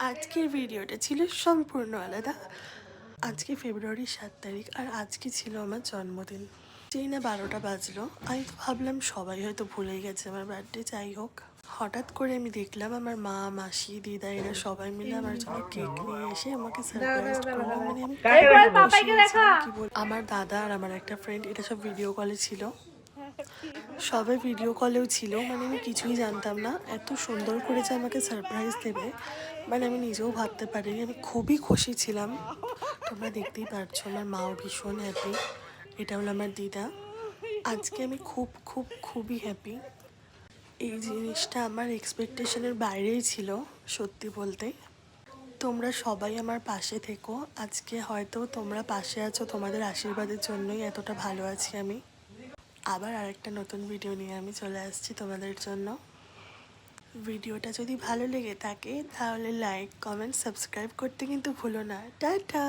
আজকের ভিডিওটা ছিল সম্পূর্ণ আলাদা। আজকে ফেব্রুয়ারি 7 তারিখ আর আজকে ছিল আমার জন্মদিন। যেই না 12টা বাজলো, আমি তো ভাবলাম সবাই হয়তো ভুলেই গেছে আমার বার্থডে। যাই হোক, হঠাৎ করে আমি দেখলাম আমার মা, মাসি, দিদা এরা সবাই মিলে আমার জন্য কেক নিয়ে এসে আমাকে সারপ্রাইজ করলো। মানে আমি খুব খুশি হয়েছিলাম, কি বল। আমার দাদা আর আমার একটা ফ্রেন্ড, এটা সব ভিডিও কলে ছিল, সবাই ভিডিও কলেও ছিল। মানে আমি কিছুই জানতাম না এত সুন্দর করে যে আমাকে সারপ্রাইজ দেবে, মানে আমি নিজেও ভাবতে পারিনি। আমি খুবই খুশি ছিলাম, তোমরা দেখতেই পারছো। আমার মাও ভীষণ হ্যাপি। এটা হলো আমার দিদা। আজকে আমি খুবই হ্যাপি। এই জিনিসটা আমার এক্সপেকটেশনের বাইরেই ছিল, সত্যি বলতে। তোমরা সবাই আমার পাশে থেকো। আজকে হয়তো তোমরা পাশে আছো, তোমাদের আশীর্বাদের জন্যই এতটা ভালো আছি আমি। আবার আরেকটা নতুন ভিডিও নিয়ে আমি চলে আসছি তোমাদের জন্য। ভিডিওটা যদি ভালো লেগে থাকে তাহলে লাইক, কমেন্ট, সাবস্ক্রাইব করতে কিন্তু ভুলো না। টাটা।